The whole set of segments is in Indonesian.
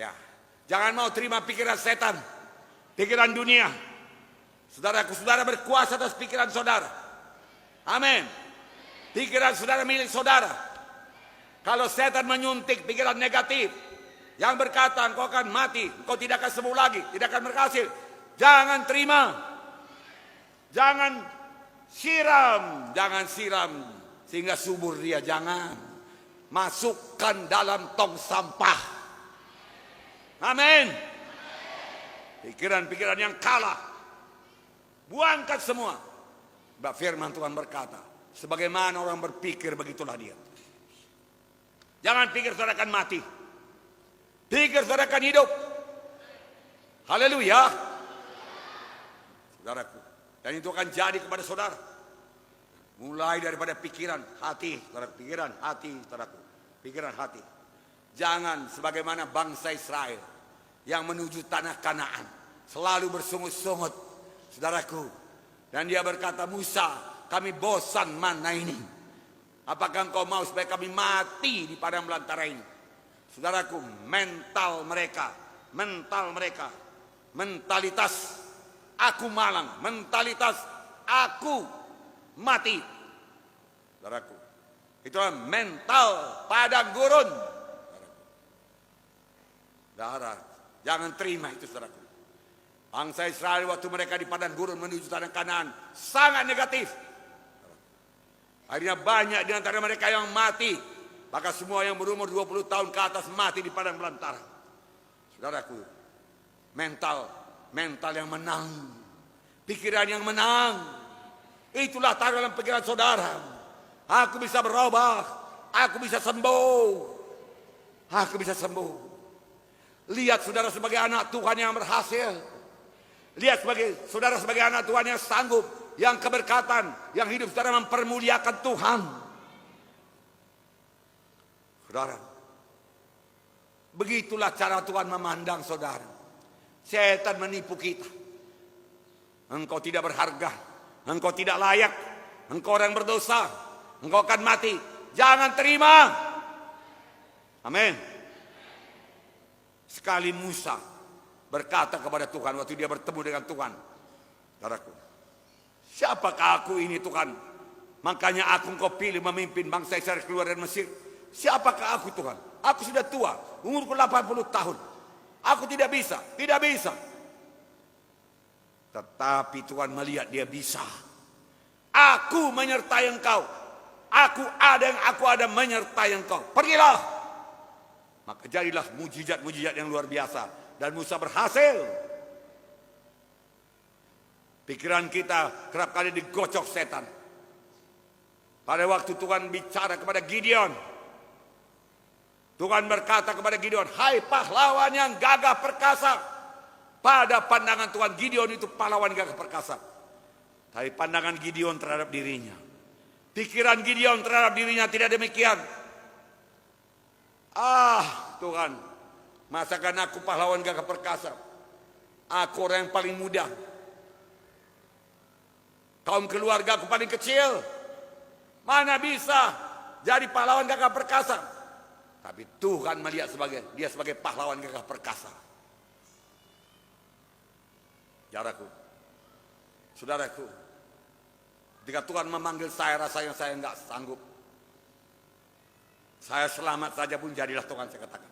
Ya, jangan mau terima pikiran setan, pikiran dunia. Saudaraku, saudara berkuasa atas pikiran saudara. Amin. Pikiran saudara milik saudara. Kalau setan menyuntik pikiran negatif yang berkata engkau akan mati, engkau tidak akan sembuh lagi, tidak akan berhasil, jangan terima. Jangan siram sehingga subur dia, jangan. Masukkan dalam tong sampah. Amin. Pikiran-pikiran yang kalah, buangkan semua. Sebab firman Tuhan berkata, sebagaimana orang berpikir begitulah dia. Jangan pikir saudara akan mati, pikir saudara akan hidup. Haleluya, saudaraku. Dan itu akan jadi kepada saudara. Mulai daripada pikiran, hati, saudara. Pikiran, hati, saudaraku. Pikiran, hati. Jangan sebagaimana bangsa Israel yang menuju tanah Kanaan, selalu bersungut-sungut, saudaraku. Dan dia berkata, Musa, kami bosan mana ini. Apakah engkau mau supaya kami mati di padang belantara ini? Saudaraku, mental mereka, mentalitas aku malang, mentalitas aku mati. Saudaraku, itulah mental padang gurun. Saudara, jangan terima itu, saudaraku. Bangsa Israel waktu mereka di padang gurun menuju tanah Kanaan sangat negatif. Akhirnya banyak di antara mereka yang mati. Maka semua yang berumur 20 tahun ke atas mati di padang belantara. Saudaraku, mental yang menang, pikiran yang menang, itulah taruh dalam pikiran saudara. Aku bisa berubah, aku bisa sembuh, aku bisa sembuh. Lihat saudara sebagai anak Tuhan yang berhasil. Lihat saudara sebagai anak Tuhan yang sanggup, yang keberkatan, yang hidup saudara mempermuliakan Tuhan. Saudara, begitulah cara Tuhan memandang saudara. Setan menipu kita. Engkau tidak berharga, engkau tidak layak, engkau orang berdosa, engkau akan mati. Jangan terima. Amin. Sekali Musa berkata kepada Tuhan waktu dia bertemu dengan Tuhan, saudaraku, siapakah aku ini Tuhan? Makanya aku engkau pilih memimpin bangsa Israel keluar dari Mesir. Siapakah aku Tuhan? Aku sudah tua, umurku 80 tahun. Aku tidak bisa. Tetapi Tuhan melihat dia bisa. Aku menyertai engkau. Aku ada menyertai engkau. Pergilah. Maka jadilah mujizat-mujizat yang luar biasa. Dan Musa berhasil. Pikiran kita kerap kali digocok setan. Pada waktu Tuhan bicara kepada Gideon, Tuhan berkata kepada Gideon, hai pahlawan yang gagah perkasa. Pada pandangan Tuhan, Gideon itu pahlawan gagah perkasa. Tapi pandangan Gideon terhadap dirinya, pikiran Gideon terhadap dirinya tidak demikian. Tuhan, masakan aku pahlawan gagah perkasa? Aku orang yang paling muda. Kaum keluarga aku paling kecil. Mana bisa jadi pahlawan gagah perkasa? Tapi Tuhan melihat dia sebagai pahlawan gagah perkasa. Saudaraku, ketika Tuhan memanggil saya, rasanya saya enggak sanggup. Saya selamat saja pun jadilah Tuhan, saya katakan.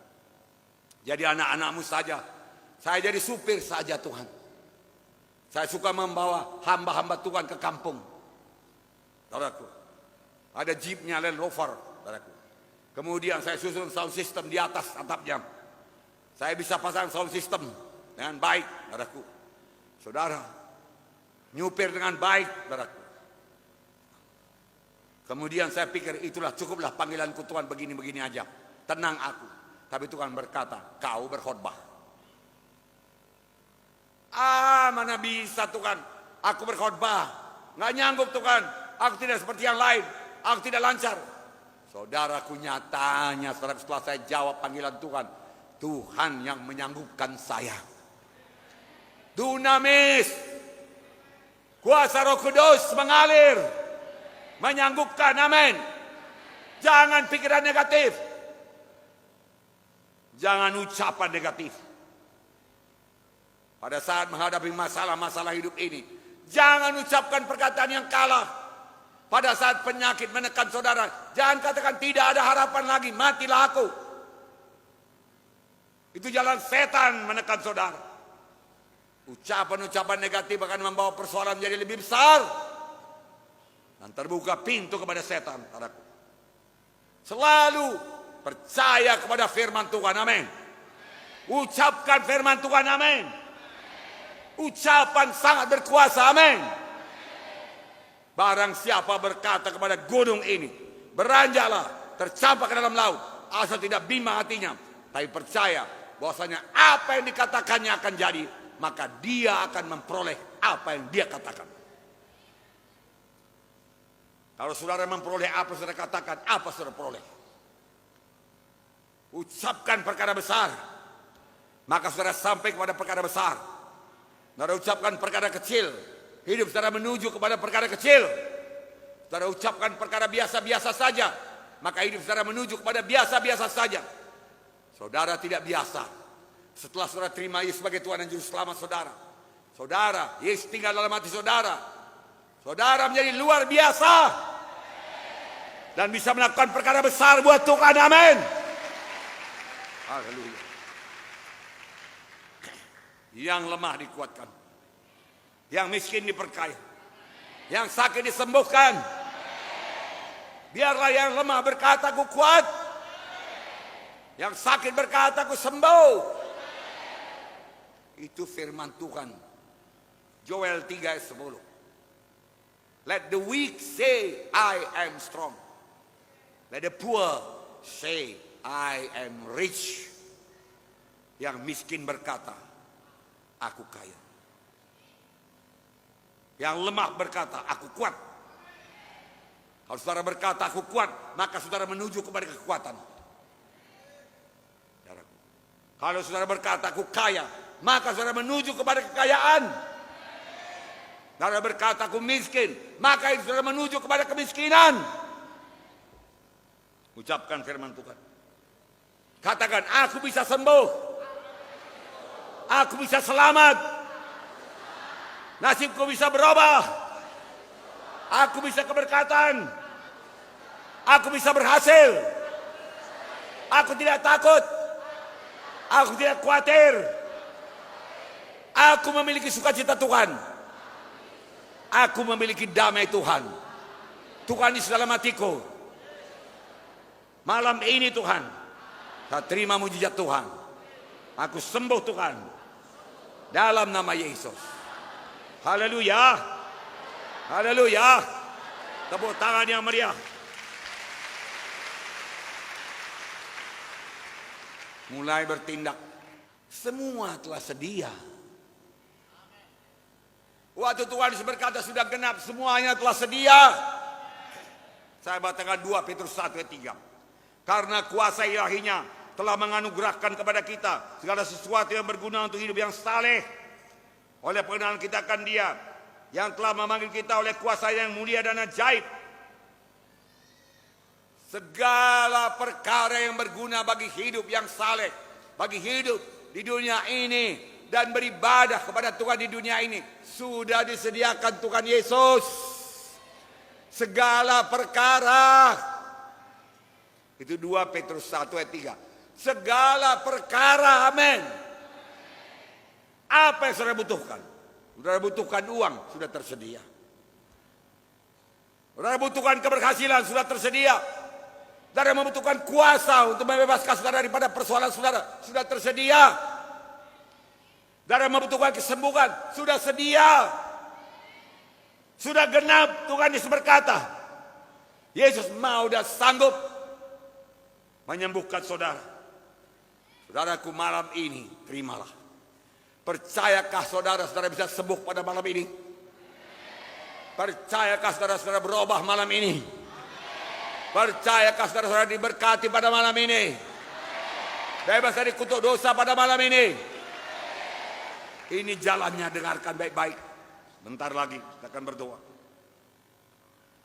Jadi anak-anakmu saja. Saya jadi supir saja Tuhan. Saya suka membawa hamba-hamba Tuhan ke kampung. Saudaraku, ada jeepnya Land Rover, saudaraku. Kemudian saya susun sound system di atas atapnya. Saya bisa pasang sound system dengan baik, saudaraku. Saudara, nyupir dengan baik, saudaraku. Kemudian saya pikir itulah cukuplah panggilanku Tuhan, begini-begini aja. Tenang aku. Tapi Tuhan berkata, kau berkhotbah. Mana bisa Tuhan, aku berkhotbah. Nggak nyanggup Tuhan, aku tidak seperti yang lain. Aku tidak lancar. Saudaraku, nyatanya setelah saya jawab panggilan Tuhan, Tuhan yang menyanggupkan saya. Dunamis, kuasa Roh Kudus mengalir, menyanggupkan. Amin. Jangan pikiran negatif. Jangan ucapan negatif. Pada saat menghadapi masalah-masalah hidup ini, jangan ucapkan perkataan yang kalah. Pada saat penyakit menekan saudara, jangan katakan tidak ada harapan lagi, matilah aku. Itu jalan setan menekan saudara. Ucapan-ucapan negatif akan membawa persoalan menjadi lebih besar dan terbuka pintu kepada setan. Selalu percaya kepada firman Tuhan, amin. Ucapkan firman Tuhan, amin. Ucapan sangat berkuasa, amin. Barang siapa berkata kepada gunung ini, beranjaklah, tercampak ke dalam laut, asal tidak bimbang hatinya, tapi percaya bahwasanya apa yang dikatakannya akan jadi, maka dia akan memperoleh apa yang dia katakan. Kalau saudara memperoleh apa saudara katakan, apa saudara peroleh? Ucapkan perkara besar, maka saudara sampai kepada perkara besar. Saudara ucapkan perkara kecil, hidup saudara menuju kepada perkara kecil. Saudara ucapkan perkara biasa-biasa saja, maka hidup saudara menuju kepada biasa-biasa saja. Saudara tidak biasa. Setelah saudara terima Yesus sebagai Tuhan dan Juru Selamat saudara, saudara, Yesus tinggal dalam hati saudara. Saudara menjadi luar biasa dan bisa melakukan perkara besar buat Tuhan, amin. Haleluya. Yang lemah dikuatkan, yang miskin diperkaya, yang sakit disembuhkan. Biarlah yang lemah berkata, aku kuat. Yang sakit berkata, aku sembuh. Itu firman Tuhan. Joel 3 ayat 10. Let the weak say, I am strong. Let the poor say, I am rich. Yang miskin berkata, aku kaya. Yang lemah berkata, aku kuat. Kalau saudara berkata, aku kuat, maka saudara menuju kepada kekuatan. Kalau saudara berkata, aku kaya, maka saudara menuju kepada kekayaan. Saudara berkata, aku miskin, maka saudara menuju kepada kemiskinan. Ucapkan firman Tuhan. Katakan, aku bisa sembuh. Aku bisa selamat. Nasibku bisa berubah. Aku bisa keberkatan. Aku bisa berhasil. Aku tidak takut. Aku tidak khawatir. Aku memiliki sukacita Tuhan. Aku memiliki damai Tuhan. Tuhan di dalam hatiku. Malam ini Tuhan, saya terima mujizat Tuhan. Aku sembuh Tuhan. Dalam nama Yesus. Haleluya. Haleluya. Tepuk tangan yang meriah. Mulai bertindak. Semua telah sedia. Waktu Tuhan berkata sudah genap, semuanya telah sedia. Saya bacakan 2 Petrus 1 ayat 3. Karena kuasa ilahinya telah menganugerahkan kepada kita segala sesuatu yang berguna untuk hidup yang saleh. Oleh pengenalan kita akan Dia yang telah memanggil kita oleh kuasa yang mulia dan ajaib. Segala perkara yang berguna bagi hidup yang saleh, bagi hidup di dunia ini dan beribadah kepada Tuhan di dunia ini, sudah disediakan Tuhan Yesus. Segala perkara. Itu 2 Petrus 1 ayat 3. Segala perkara, amin. Apa yang saudara butuhkan? Saudara butuhkan uang, sudah tersedia. Saudara butuhkan keberhasilan, sudah tersedia. Saudara membutuhkan kuasa untuk membebaskan saudara daripada persoalan saudara, sudah tersedia. Saudara membutuhkan kesembuhan, sudah sedia. Sudah genap, Tuhan Yesus berkata, Yesus mau dan sanggup menyembuhkan saudara. Saudaraku, malam ini terimalah. Percayakah saudara-saudara bisa sembuh pada malam ini? Percayakah saudara-saudara berubah malam ini? Percayakah saudara-saudara diberkati pada malam ini? Bebas dari kutuk dosa pada malam ini? Ini jalannya, dengarkan baik-baik. Bentar lagi kita akan berdoa.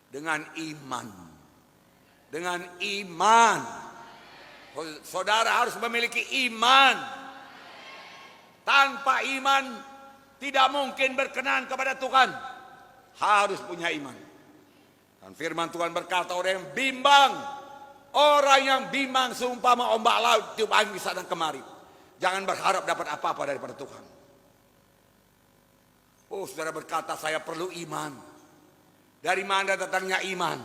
Dengan iman. Dengan iman. Saudara harus memiliki iman. Tanpa iman tidak mungkin berkenan kepada Tuhan. Harus punya iman. Dan firman Tuhan berkata, orang yang bimbang, orang yang bimbang seumpama ombak laut tiup angin di sana kemari. Jangan berharap dapat apa-apa daripada Tuhan. Oh, saudara berkata, saya perlu iman. Dari mana datangnya iman?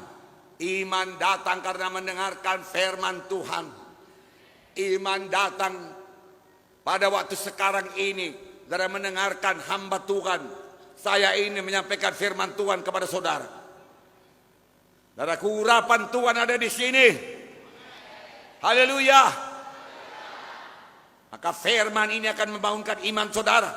Iman datang karena mendengarkan firman Tuhan. Iman datang pada waktu sekarang ini, saudara mendengarkan hamba Tuhan. Saya ini menyampaikan firman Tuhan kepada saudara. Saudara, urapan Tuhan ada di sini. Haleluya. Maka firman ini akan membangunkan iman saudara.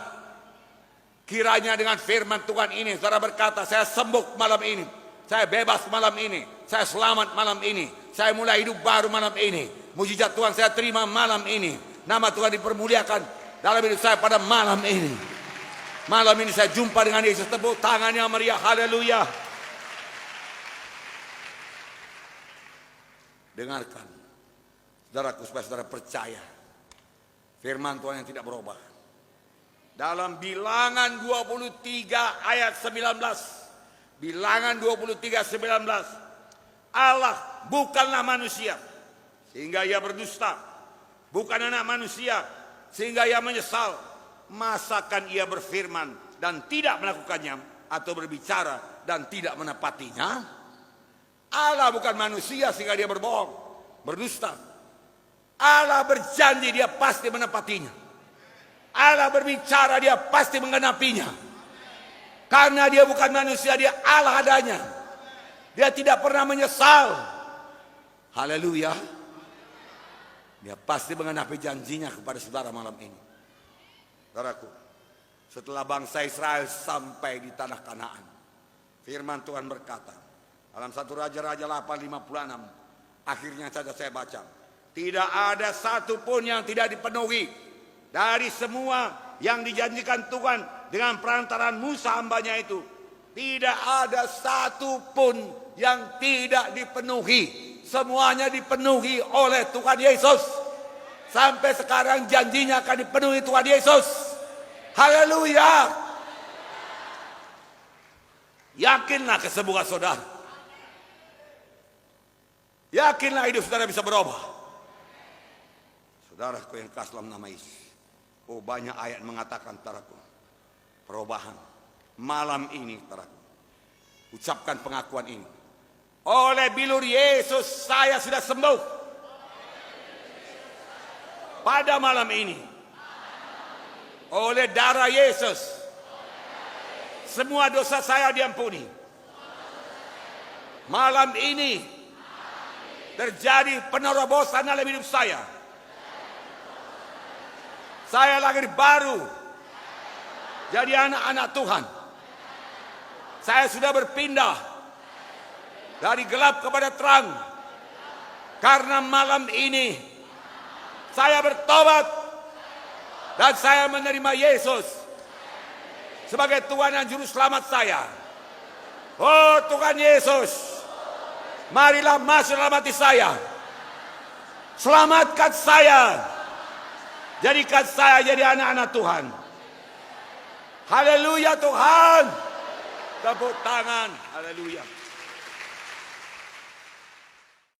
Kiranya dengan firman Tuhan ini, saudara berkata, saya sembuh malam ini. Saya bebas malam ini. Saya selamat malam ini. Saya mulai hidup baru malam ini. Mujizat Tuhan saya terima malam ini. Nama Tuhan dipermuliakan dalam hidup saya pada malam ini. Malam ini saya jumpa dengan Yesus. Tepuk tangannya meriah. Haleluya. Dengarkan, saudaraku, supaya saudara percaya firman Tuhan yang tidak berubah. Dalam Bilangan 23 ayat 19. Bilangan 23 19. Allah bukanlah manusia sehingga ia berdusta, bukan anak manusia sehingga ia menyesal. Masakan ia berfirman dan tidak melakukannya, atau berbicara dan tidak menepatinya? Allah bukan manusia sehingga dia berbohong, berdusta. Allah berjanji, dia pasti menepatinya. Allah berbicara, dia pasti menggenapinya. Karena dia bukan manusia, dia Allah adanya. Dia tidak pernah menyesal. Haleluya. Dia pasti menggenapi janjinya kepada saudara malam ini. Saudaraku, setelah bangsa Israel sampai di tanah Kanaan, firman Tuhan berkata dalam 1 Raja-Raja 8:56, akhirnya saja saya baca, tidak ada satupun yang tidak dipenuhi dari semua yang dijanjikan Tuhan dengan perantaraan Musa hambanya itu. Tidak ada satupun yang tidak dipenuhi. Semuanya dipenuhi oleh Tuhan Yesus. Sampai sekarang janjinya akan dipenuhi Tuhan Yesus. Haleluya. Yakinlah kesembuhan saudara. Yakinlah hidup saudara bisa berubah. Saudaraku yang kasih dalam nama Yesus. Oh, banyak ayat mengatakan, saudaraku, perubahan. Malam ini, saudaraku, ucapkan pengakuan ini. Oleh bilur Yesus saya sudah sembuh. Pada malam ini, oleh darah Yesus, semua dosa saya diampuni. Malam ini terjadi penerobosan dalam hidup saya. Saya lahir baru jadi anak-anak Tuhan. Saya sudah berpindah dari gelap kepada terang. Karena malam ini saya bertobat dan saya menerima Yesus sebagai Tuhan dan Juru Selamat saya. Oh Tuhan Yesus, marilah masuk dalam hati saya. Selamatkan saya. Jadikan saya jadi anak-anak Tuhan. Haleluya Tuhan. Tepuk tangan. Haleluya.